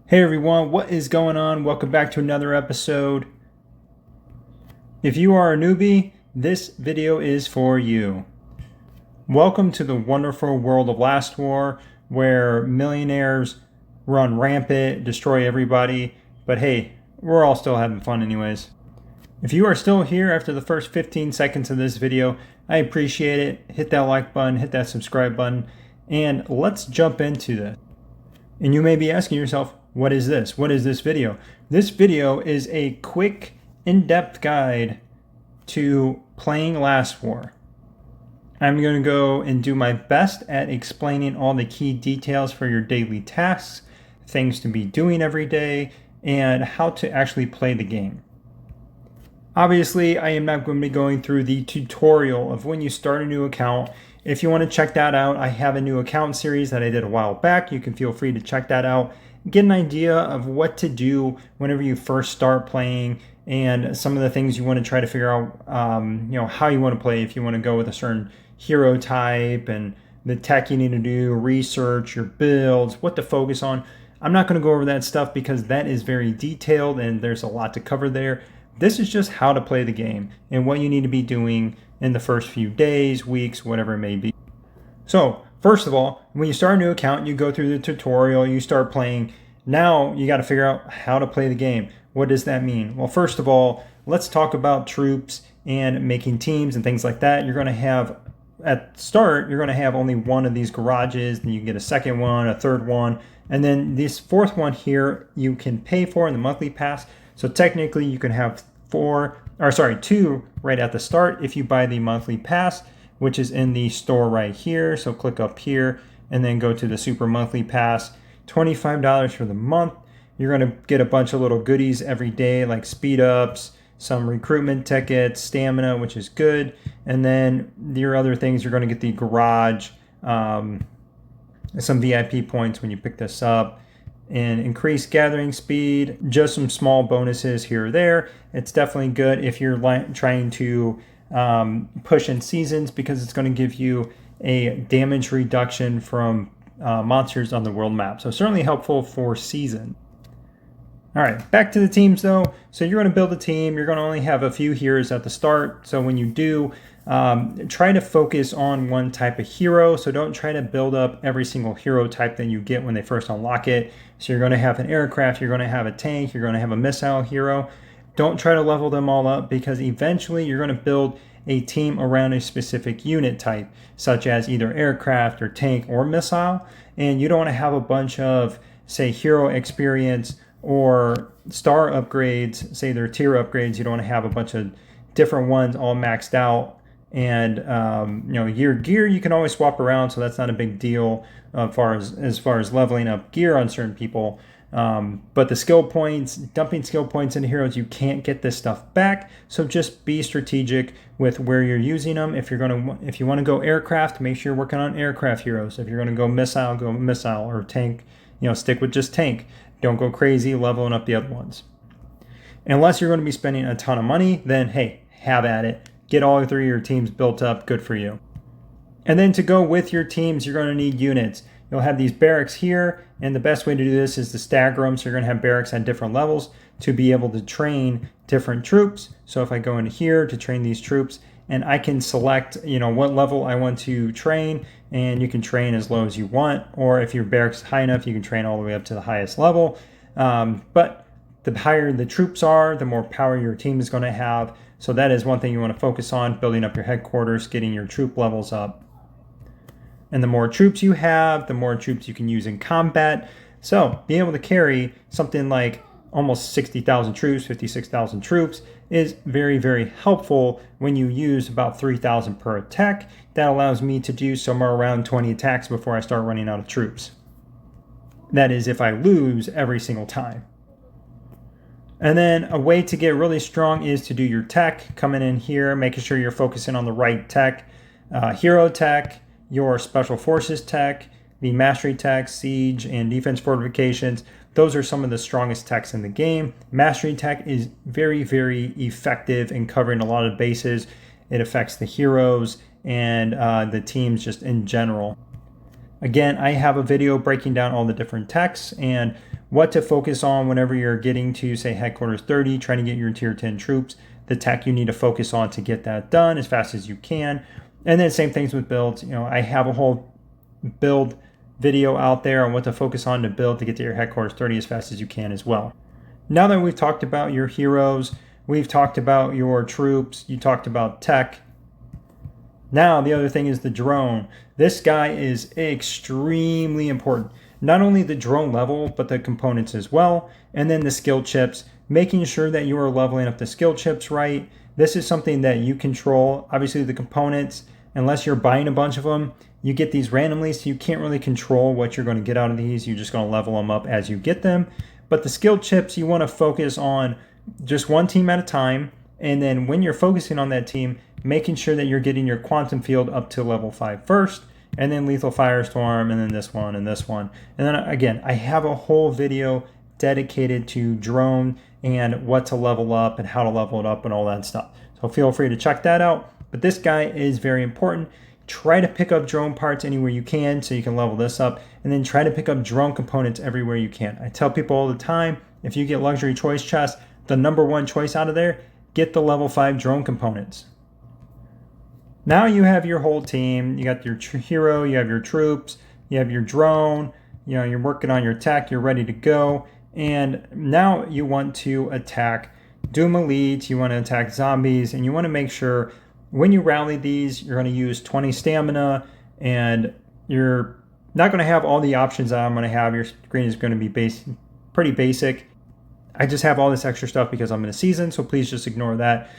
Hey everyone, what is going on? Welcome back to another episode. If you are a newbie, this video is for you. Welcome to the wonderful world of Last War, where millionaires run rampant, destroy everybody, but hey, we're all still having fun anyways. If you are still here after the first 15 seconds of this video, I appreciate it. Hit that like button, hit that subscribe button, and let's jump into this. And you may be asking yourself, what is this? What is this video? This video is a quick, in-depth guide to playing Last War. I'm going to go and do my best at explaining all the key details for your daily tasks, things to be doing every day, and how to actually play the game. Obviously, I am not going to be going through the tutorial of when you start a new account. If you want to check that out, I have a new account series that I did a while back. You can feel free to check that out. Get an idea of what to do whenever you first start playing and some of the things you want to try to figure out, how you want to play. If you want to go with a certain hero type and the tech you need to do, research, your builds, what to focus on. I'm not going to go over that stuff because that is very detailed and there's a lot to cover there. This is just how to play the game and what you need to be doing in the first few days, weeks, whatever it may be. So, first of all, when you start a new account, you go through the tutorial, you start playing. Now you got to figure out how to play the game. What does that mean? Well, first of all, let's talk about troops and making teams and things like that. You're going to have, at the start, you're going to have only one of these garages, then you can get a second one, a third one, and then this fourth one here you can pay for in the monthly pass. So technically you can have two right at the start if you buy the monthly pass, which is in the store right here. So click up here and then go to the super monthly pass, $25 for the month. You're going to get a bunch of little goodies every day like speed ups, some recruitment tickets, stamina, which is good. And then your other things, you're going to get the garage, some VIP points when you pick this up, and increased gathering speed, just some small bonuses here or there. It's definitely good if you're trying to push in seasons because it's going to give you a damage reduction from monsters on the world map. So certainly helpful for season. All right, back to the teams though. So you're going to build a team. You're going to only have a few heroes at the start. So when you do, try to focus on one type of hero. So don't try to build up every single hero type that you get when they first unlock it. So you're going to have an aircraft, you're going to have a tank, you're going to have a missile hero. Don't try to level them all up because eventually you're going to build a team around a specific unit type, such as either aircraft or tank or missile. And you don't want to have a bunch of, say, hero experience or star upgrades, say they're tier upgrades. You don't want to have a bunch of different ones all maxed out. And your gear you can always swap around, so that's not a big deal as far as leveling up gear on certain people. But the skill points, dumping skill points into heroes, you can't get this stuff back. So just be strategic with where you're using them. If you want to go aircraft, make sure you're working on aircraft heroes. If you're going to go missile, or tank. Stick with just tank. Don't go crazy leveling up the other ones. Unless you're going to be spending a ton of money, then hey, have at it. Get all three of your teams built up. Good for you. And then to go with your teams, you're going to need units. You'll have these barracks here, and the best way to do this is to stagger them. So you're going to have barracks at different levels to be able to train different troops. So if I go into here to train these troops, and I can select, what level I want to train, and you can train as low as you want. Or if your barracks is high enough, you can train all the way up to the highest level. But the higher the troops are, the more power your team is going to have. So that is one thing you want to focus on, building up your headquarters, getting your troop levels up. And the more troops you have, the more troops you can use in combat. So being able to carry something like almost 60,000 troops, 56,000 troops is very, very helpful when you use about 3,000 per attack. That allows me to do somewhere around 20 attacks before I start running out of troops. That is if I lose every single time. And then a way to get really strong is to do your tech, coming in here, making sure you're focusing on the right tech, hero tech, your special forces tech, the mastery tech, siege, and defense fortifications. Those are some of the strongest techs in the game. Mastery tech is very, very effective in covering a lot of bases. It affects the heroes and the teams just in general. Again, I have a video breaking down all the different techs, and what to focus on whenever you're getting to, say, headquarters 30, trying to get your tier 10 troops, the tech you need to focus on to get that done as fast as you can. And then same things with builds. I have a whole build video out there on what to focus on to build to get to your headquarters 30 as fast as you can as well. Now that we've talked about your heroes, we've talked about your troops, you talked about tech. Now the other thing is the drone. This guy is extremely important. Not only the drone level, but the components as well. And then the skill chips, making sure that you are leveling up the skill chips right. This is something that you control. Obviously the components, unless you're buying a bunch of them, you get these randomly, so you can't really control what you're going to get out of these. You're just going to level them up as you get them. But the skill chips, you want to focus on just one team at a time. And then when you're focusing on that team, making sure that you're getting your quantum field up to level 5 first, and then lethal firestorm, and then this one and this one. And then again, I have a whole video dedicated to drone and what to level up and how to level it up and all that stuff. So feel free to check that out. But this guy is very important. Try to pick up drone parts anywhere you can so you can level this up, and then try to pick up drone components everywhere you can. I tell people all the time, if you get luxury choice chests, the number one choice out of there, get the level 5 drone components. Now you have your whole team. You got your hero, you have your troops, you have your drone, you're working on your tech, you're ready to go. And now you want to attack Doom Elites, you want to attack zombies, and you want to make sure when you rally these, you're going to use 20 stamina, and you're not going to have all the options that I'm going to have. Your screen is going to be pretty basic. I just have all this extra stuff because I'm in a season, so please just ignore that.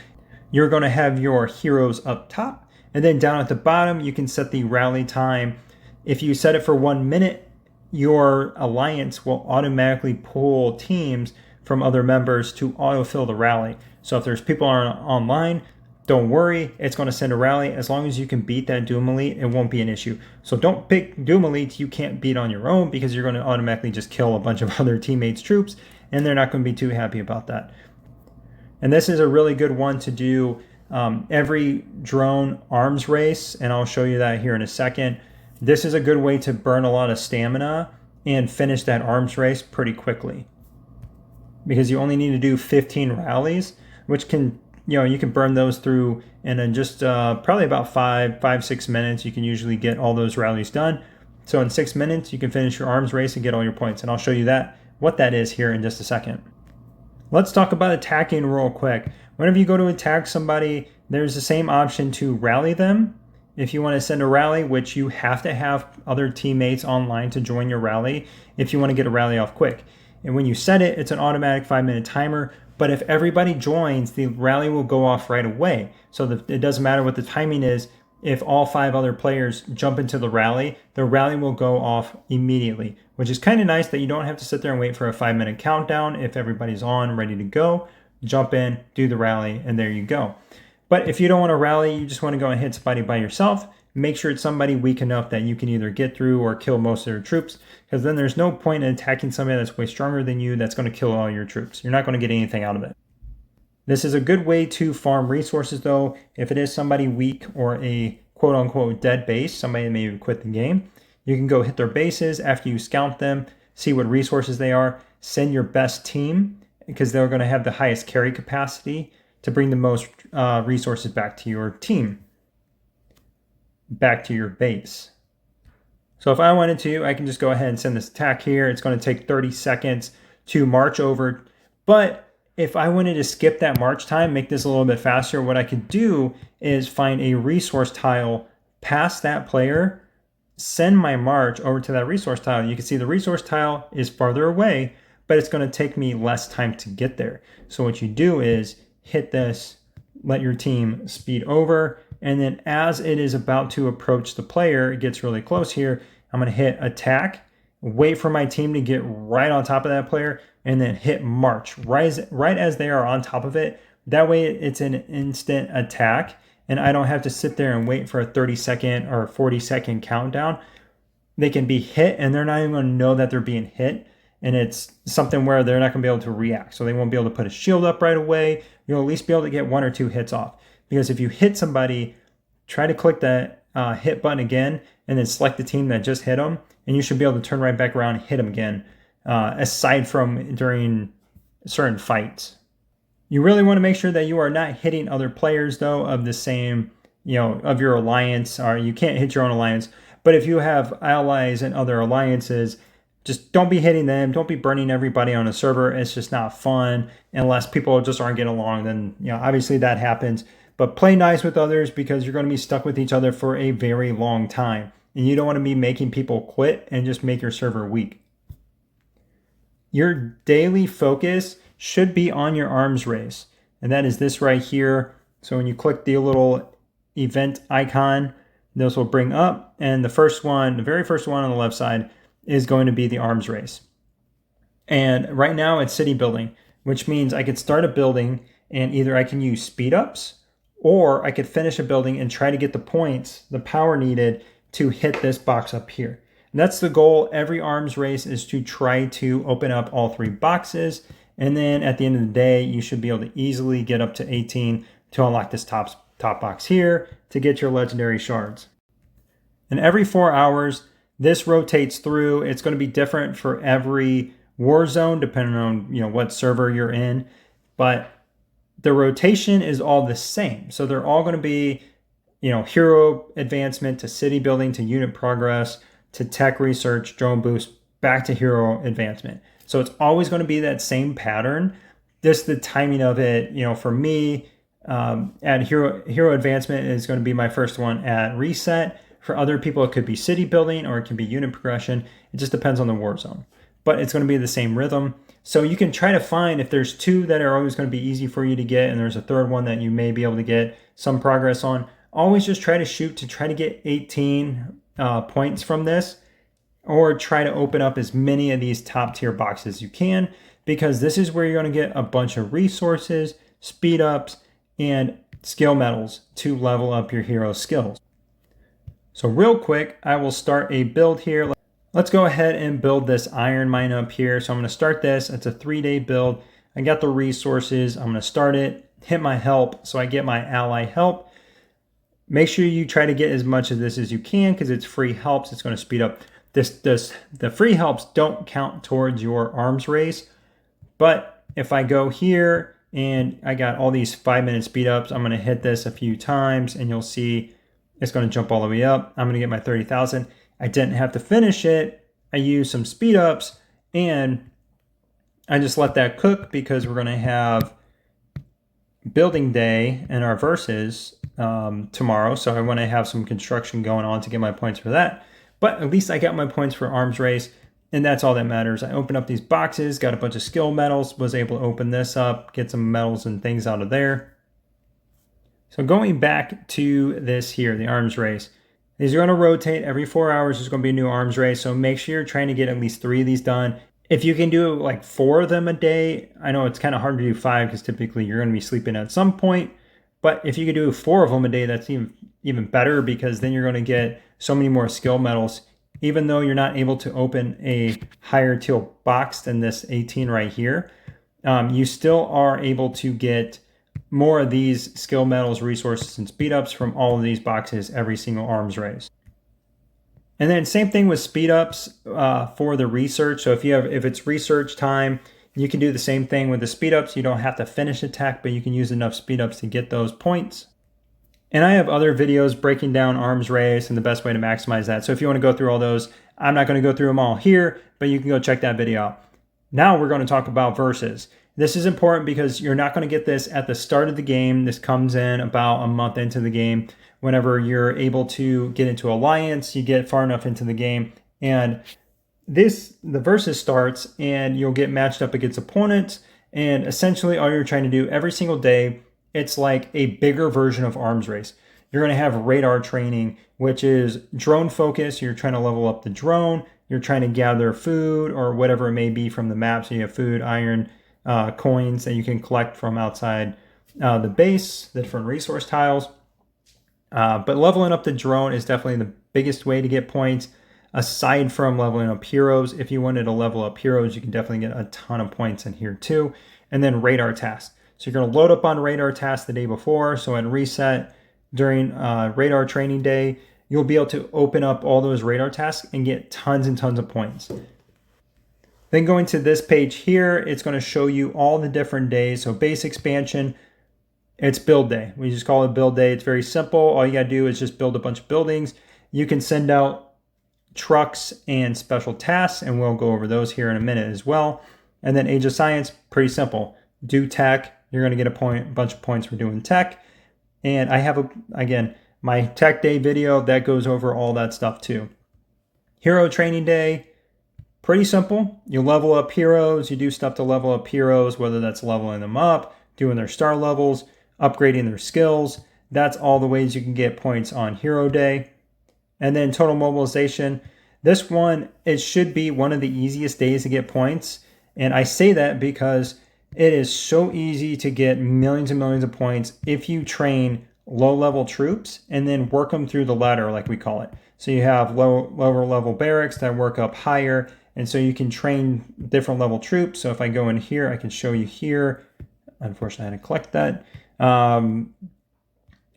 You're going to have your heroes up top, and then down at the bottom, you can set the rally time. If you set it for 1 minute, your alliance will automatically pull teams from other members to autofill the rally. So if there's people online, don't worry, it's going to send a rally. As long as you can beat that Doom Elite, it won't be an issue. So don't pick Doom Elites you can't beat on your own, because you're going to automatically just kill a bunch of other teammates' troops, and they're not going to be too happy about that. And this is a really good one to do every drone arms race, and I'll show you that here in a second. This is a good way to burn a lot of stamina and finish that arms race pretty quickly, because you only need to do 15 rallies, which can, you can burn those through in just probably about 5-6 minutes. You can usually get all those rallies done. So in 6 minutes, you can finish your arms race and get all your points. And I'll show you what that is here in just a second. Let's talk about attacking real quick. Whenever you go to attack somebody, there's the same option to rally them. If you want to send a rally, which you have to have other teammates online to join your rally if you want to get a rally off quick. And when you set it, it's an automatic 5-minute timer. But if everybody joins, the rally will go off right away. So it doesn't matter what the timing is. If all 5 other players jump into the rally will go off immediately, which is kind of nice that you don't have to sit there and wait for a 5-minute countdown. If everybody's on, ready to go, jump in, do the rally, and there you go. But if you don't want to rally, you just want to go and hit somebody by yourself, make sure it's somebody weak enough that you can either get through or kill most of their troops, because then there's no point in attacking somebody that's way stronger than you that's going to kill all your troops. You're not going to get anything out of it. This is a good way to farm resources, though. If it is somebody weak or a quote-unquote dead base, somebody that maybe quit the game, you can go hit their bases after you scout them, see what resources they are, send your best team, because they're going to have the highest carry capacity to bring the most resources back to your team, back to your base. So if I wanted to, I can just go ahead and send this attack here. It's going to take 30 seconds to march over. But if I wanted to skip that march time, make this a little bit faster, what I could do is find a resource tile past that player, send my march over to that resource tile. You can see the resource tile is farther away, but it's going to take me less time to get there. So what you do is hit this, let your team speed over, and then as it is about to approach the player, it gets really close here, I'm going to hit attack, wait for my team to get right on top of that player, and then hit march right as they are on top of it. That way it's an instant attack, and I don't have to sit there and wait for a 30-second or 40-second countdown. They can be hit, and they're not even going to know that they're being hit, and it's something where they're not going to be able to react. So they won't be able to put a shield up right away. You'll at least be able to get 1 or 2 hits off. Because if you hit somebody, try to click that hit button again, and then select the team that just hit them, and you should be able to turn right back around and hit them again aside from during certain fights. You really want to make sure that you are not hitting other players, though, of the same, of your alliance, or you can't hit your own alliance. But if you have allies and other alliances, just don't be hitting them. Don't be burning everybody on a server. It's just not fun unless people just aren't getting along. Then, obviously that happens. But play nice with others because you're going to be stuck with each other for a very long time. And you don't want to be making people quit and just make your server weak. Your daily focus should be on your arms race. And that is this right here. So when you click the little event icon, this will bring up. And the very first one on the left side is going to be the arms race. And right now it's city building, which means I could start a building and either I can use speed ups or I could finish a building and try to get the points, the power needed to hit this box up here. And that's the goal. Every arms race is to try to open up all 3 boxes. And then at the end of the day, you should be able to easily get up to 18 to unlock this top box here to get your legendary shards. And every 4 hours, this rotates through. It's going to be different for every war zone, depending on what server you're in. But the rotation is all the same. So they're all going to be, hero advancement to city building to unit progress to tech research, drone boost, back to hero advancement. So it's always going to be that same pattern. Just the timing of it, for me, at hero advancement is going to be my first one at reset. For other people, it could be city building or it can be unit progression. It just depends on the war zone. But it's going to be the same rhythm. So you can try to find if there's 2 that are always going to be easy for you to get and there's a third one that you may be able to get some progress on. Always just try to shoot to try to get 18 points from this, or try to open up as many of these top tier boxes as you can, because this is where you're going to get a bunch of resources, speed ups, and skill medals to level up your hero skills. So real quick, I will start a build here. Let's go ahead and build this iron mine up here. So I'm going to start this. It's a 3-day build. I got the resources. I'm going to start it, hit my help, so I get my ally help. Make sure you try to get as much of this as you can because it's free helps. It's going to speed up. The free helps don't count towards your arms race. But if I go here and I got all these 5-minute speed ups, I'm going to hit this a few times and you'll see it's going to jump all the way up. I'm going to get my 30,000. I didn't have to finish it. I used some speed ups and I just let that cook because we're going to have building day in our verses tomorrow. So I want to have some construction going on to get my points for that. But at least I got my points for arms race. And that's all that matters. I opened up these boxes, got a bunch of skill medals, was able to open this up, get some medals and things out of there. So going back to this here, the arms race. These are going to rotate every 4 hours. There's going to be a new arms race. So make sure you're trying to get at least 3 of these done. If you can do like 4 of them a day, I know it's kind of hard to do 5 because typically you're going to be sleeping at some point. But if you could do 4 of them a day, that's even better because then you're going to get so many more skill medals. Even though you're not able to open a higher tier box than this 18 right here, you still are able to get more of these skill medals, resources, and speed ups from all of these boxes every single arms race. And then same thing with speed ups for the research. So if it's research time, you can do the same thing with the speed ups. You don't have to finish attack, but you can use enough speed ups to get those points. And I have other videos breaking down arms race and the best way to maximize that. So if you want to go through all those, I'm not going to go through them all here, but you can go check that video out. Now we're going to talk about versus. This is important because you're not going to get this at the start of the game. This comes in about a month into the game. Whenever you're able to get into alliance, you get far enough into the game. And the versus starts and you'll get matched up against opponents. And essentially all you're trying to do every single day, it's like a bigger version of arms race. You're going to have radar training, which is drone focus. You're trying to level up the drone. You're trying to gather food or whatever it may be from the map. So you have food, iron, coins that you can collect from outside the base, the different resource tiles. But leveling up the drone is definitely the biggest way to get points. Aside from leveling up heroes, if you wanted to level up heroes, you can definitely get a ton of points in here too. And then radar tasks. So you're going to load up on radar tasks the day before. So at reset during radar training day, you'll be able to open up all those radar tasks and get tons and tons of points. Then going to this page here, it's going to show you all the different days. So base expansion, it's build day. We just call it build day. It's very simple. All you got to do is just build a bunch of buildings. You can send out trucks and special tasks, and we'll go over those here in a minute as well. And then Age of Science, pretty simple. Do tech. You're going to get a bunch of points for doing tech. And I have, again, my tech day video that goes over all that stuff too. Hero training day, pretty simple. You level up heroes. You do stuff to level up heroes, whether that's leveling them up, doing their star levels, upgrading their skills. That's all the ways you can get points on hero day. And then total mobilization. This one, it should be one of the easiest days to get points. And I say that because it is so easy to get millions and millions of points if you train low-level troops and then work them through the ladder, like we call it. So you have lower level barracks that work up higher, and so you can train different level troops. So if I go in here, I can show you here. Unfortunately, I had to collect that.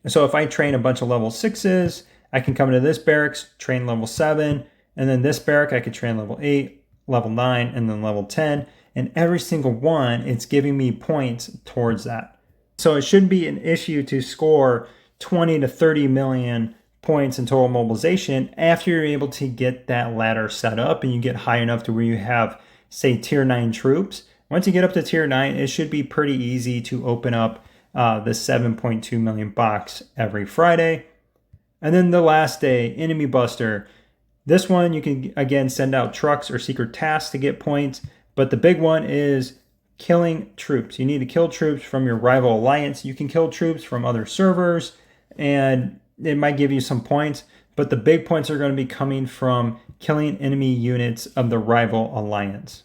So if I train a bunch of level 6s, I can come into this barracks, train level 7, and then this barrack I could train level 8, level 9, and then level 10. And every single one, it's giving me points towards that. So it shouldn't be an issue to score 20 to 30 million points in total mobilization after you're able to get that ladder set up and you get high enough to where you have, say, tier 9 troops. Once you get up to tier 9, it should be pretty easy to open up the 7.2 million box every Friday. And then the last day, Enemy Buster. This one, you can, again, send out trucks or secret tasks to get points. But the big one is killing troops. You need to kill troops from your rival alliance. You can kill troops from other servers, and it might give you some points. But the big points are going to be coming from killing enemy units of the rival alliance.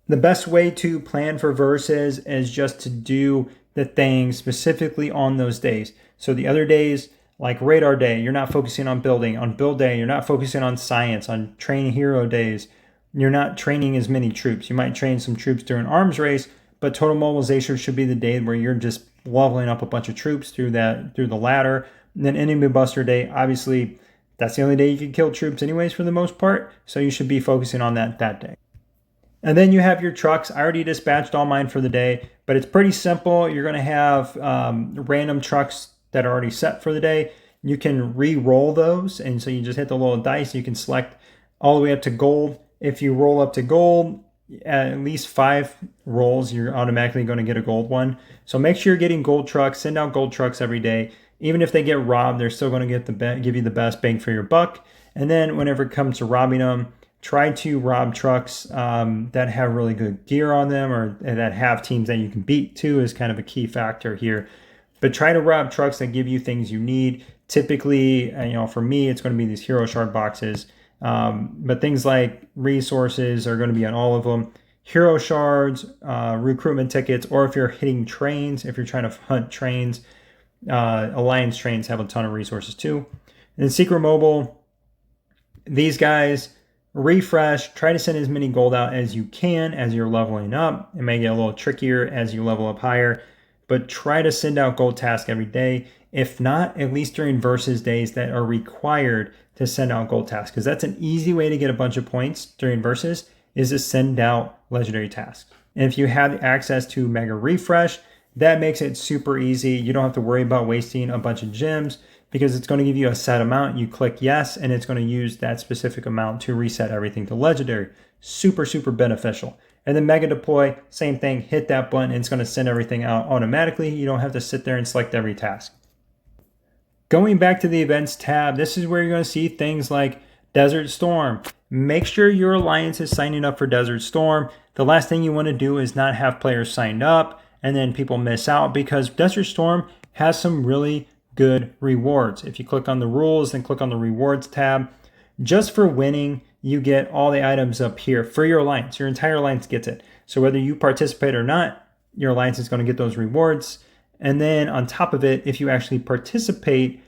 The best way to plan for verses is just to do the things specifically on those days. So the other days, like radar day, you're not focusing on building. On build day, you're not focusing on science. On training hero days, you're not training as many troops. You might train some troops during arms race, but total mobilization should be the day where you're just leveling up a bunch of troops through the ladder. And then Enemy Buster day, obviously, that's the only day you can kill troops anyways for the most part. So you should be focusing on that day. And then you have your trucks. I already dispatched all mine for the day, but it's pretty simple. You're going to have random trucks that are already set for the day. You can re-roll those, and so you just hit the little dice. You can select all the way up to gold. If you roll up to gold, at least 5 rolls, you're automatically going to get a gold one. So make sure you're getting gold trucks. Send out gold trucks every day. Even if they get robbed, they're still going to give you the best bang for your buck. And then whenever it comes to robbing them, try to rob trucks that have really good gear on them or that have teams that you can beat too is kind of a key factor here. But try to rob trucks that give you things you need. Typically, for me, it's going to be these hero shard boxes. But things like resources are going to be on all of them. Hero shards, recruitment tickets, or if you're hitting trains, if you're trying to hunt trains, Alliance trains have a ton of resources too. And then Secret Mobile, these guys, refresh, try to send as many gold out as you can as you're leveling up. It may get a little trickier as you level up higher, but try to send out gold tasks every day. If not, at least during versus days that are required to send out gold tasks, because that's an easy way to get a bunch of points during versus is to send out legendary tasks. And if you have access to Mega Refresh, that makes it super easy. You don't have to worry about wasting a bunch of gems because it's going to give you a set amount. You click yes, and it's going to use that specific amount to reset everything to legendary. Super, super beneficial. And then Mega Deploy, same thing. Hit that button, and it's going to send everything out automatically. You don't have to sit there and select every task. Going back to the events tab, this is where you're going to see things like Desert Storm. Make sure your alliance is signing up for Desert Storm. The last thing you want to do is not have players signed up and then people miss out, because Desert Storm has some really good rewards. If you click on the rules and click on the rewards tab, just for winning, you get all the items up here for your alliance. Your entire alliance gets it. So whether you participate or not, your alliance is going to get those rewards. And then on top of it, if you actually participate,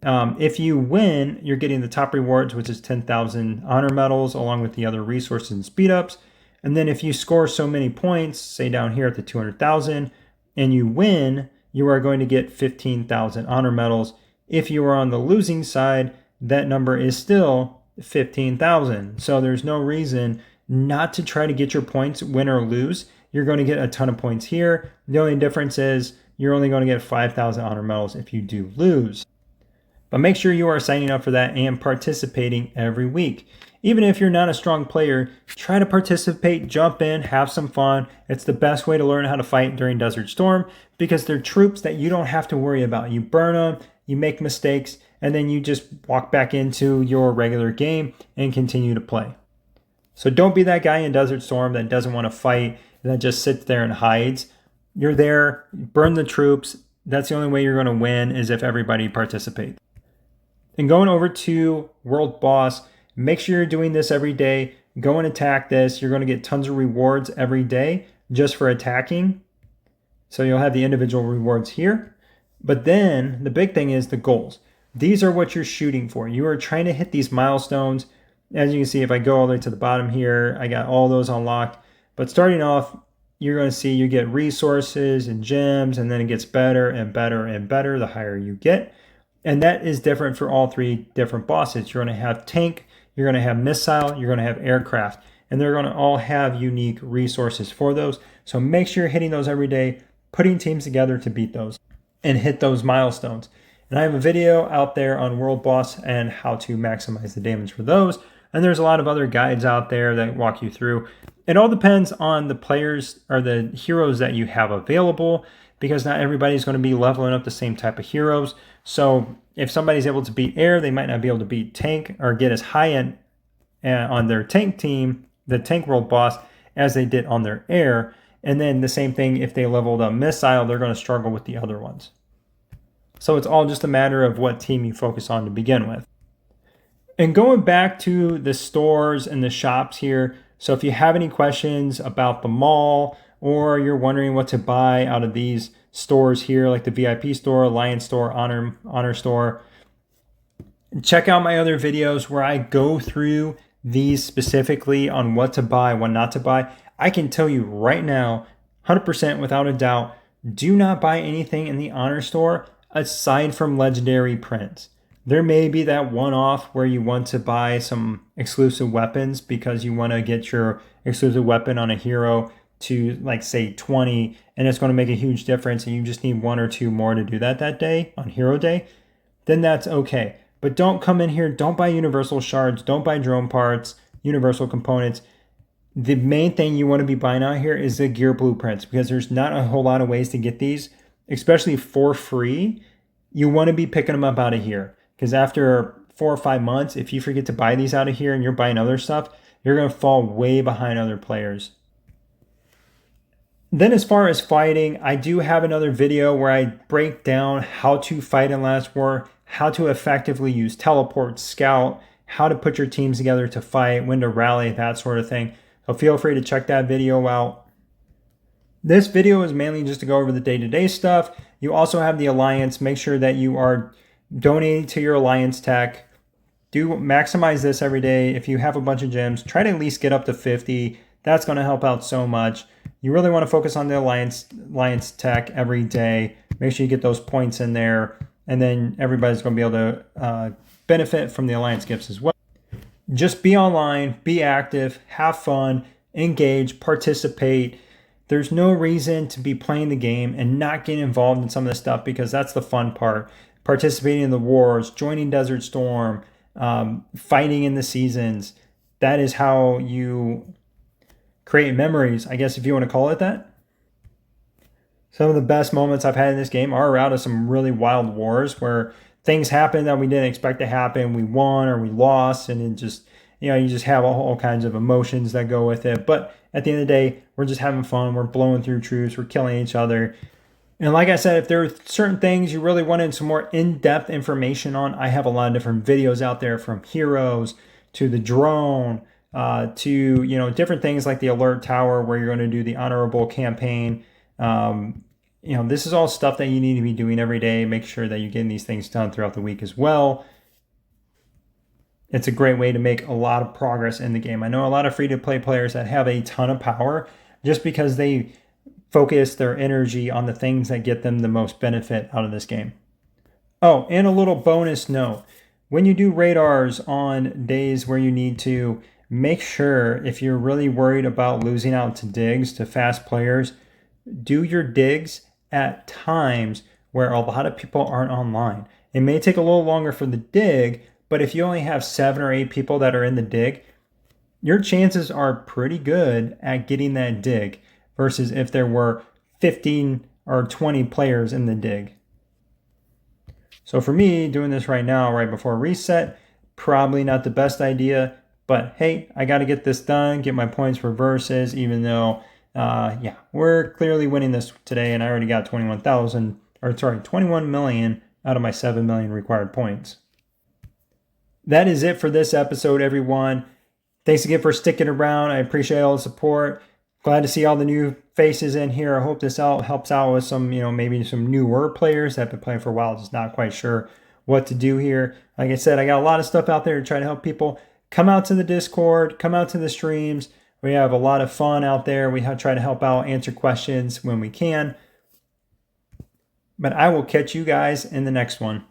if you win, you're getting the top rewards, which is 10,000 honor medals, along with the other resources and speed ups. And then if you score so many points, say down here at the 200,000, and you win, you are going to get 15,000 honor medals. If you are on the losing side, that number is still 15,000. So there's no reason not to try to get your points win or lose. You're going to get a ton of points here. The only difference is you're only going to get 5,000 honor medals if you do lose. But make sure you are signing up for that and participating every week. Even if you're not a strong player, try to participate, jump in, have some fun. It's the best way to learn how to fight during Desert Storm because they're troops that you don't have to worry about. You burn them, you make mistakes, and then you just walk back into your regular game and continue to play. So don't be that guy in Desert Storm that doesn't want to fight, that just sits there and hides. You're there, burn the troops. That's the only way you're going to win is if everybody participates. And going over to World Boss, make sure you're doing this every day. Go and attack this. You're going to get tons of rewards every day just for attacking. So you'll have the individual rewards here. But then the big thing is the goals. These are what you're shooting for. You are trying to hit these milestones. As you can see, if I go all the way to the bottom here, I got all those unlocked. But starting off, you're going to see you get resources and gems, and then it gets better and better and better the higher you get. And that is different for all three different bosses. You're going to have tank, you're going to have missile, you're going to have aircraft, and they're going to all have unique resources for those. So make sure you're hitting those every day, putting teams together to beat those and hit those milestones. And I have a video out there on World Boss and how to maximize the damage for those. And there's a lot of other guides out there that walk you through. It all depends on the players or the heroes that you have available, because not everybody's going to be leveling up the same type of heroes. So if somebody's able to beat air, they might not be able to beat tank or get as high end on their tank team, the tank world boss, as they did on their air. And then the same thing, if they leveled up missile, they're going to struggle with the other ones. So it's all just a matter of what team you focus on to begin with. And going back to the stores and the shops here, so if you have any questions about the mall, or you're wondering what to buy out of these stores here, like the VIP store, Alliance store, Honor store, check out my other videos where I go through these specifically on what to buy, what not to buy. I can tell you right now, 100% without a doubt, do not buy anything in the Honor store aside from legendary prints. There may be that one-off where you want to buy some exclusive weapons because you want to get your exclusive weapon on a hero to, like, say 20, and it's going to make a huge difference and you just need one or two more to do that day on hero day, then that's okay. But don't come in here, don't buy universal shards, don't buy drone parts, universal components. The main thing you want to be buying out here is the gear blueprints, because there's not a whole lot of ways to get these, especially for free. You want to be picking them up out of here, because after 4 or 5 months, if you forget to buy these out of here and you're buying other stuff, you're going to fall way behind other players. Then as far as fighting, I do have another video where I break down how to fight in Last War, how to effectively use teleport, scout, how to put your teams together to fight, when to rally, that sort of thing. So feel free to check that video out. This video is mainly just to go over the day-to-day stuff. You also have the Alliance. Make sure that you are donating to your Alliance tech. Do maximize this every day. If you have a bunch of gems, try to at least get up to 50. That's going to help out so much. You really want to focus on the Alliance tech every day. Make sure you get those points in there, and then everybody's going to be able to benefit from the Alliance gifts as well. Just be online, be active, have fun, engage, participate. There's no reason to be playing the game and not getting involved in some of this stuff, because that's the fun part. Participating in the wars, joining Desert Storm, fighting in the seasons. That is how you create memories, I guess, if you want to call it that. Some of the best moments I've had in this game are out of some really wild wars where things happen that we didn't expect to happen. We won or we lost, and it just, you just have all kinds of emotions that go with it. But at the end of the day, we're just having fun. We're blowing through troops. We're killing each other. And like I said, if there are certain things you really wanted some more in-depth information on, I have a lot of different videos out there, from heroes to the drone, to different things like the alert tower where you're going to do the honorable campaign. This is all stuff that you need to be doing every day. Make sure that you're getting these things done throughout the week as well. It's a great way to make a lot of progress in the game. I know a lot of free-to-play players that have a ton of power just because they focus their energy on the things that get them the most benefit out of this game. Oh, and a little bonus note. When you do radars on days where you need to make sure if you're really worried about losing out to digs to fast players, do your digs at times where a lot of people aren't online. It may take a little longer for the dig, but if you only have 7 or 8 people that are in the dig, your chances are pretty good at getting that dig versus if there were 15 or 20 players in the dig. So for me, doing this right now, right before reset, probably not the best idea, but hey, I got to get this done, get my points for verses, even though, we're clearly winning this today, and I already got 21 million out of my 7 million required points. That is it for this episode, everyone. Thanks again for sticking around. I appreciate all the support. Glad to see all the new faces in here. I hope this helps out with some, maybe some newer players that have been playing for a while, just not quite sure what to do here. Like I said, I got a lot of stuff out there to try to help people. Come out to the Discord, come out to the streams. We have a lot of fun out there. We try to help out, answer questions when we can. But I will catch you guys in the next one.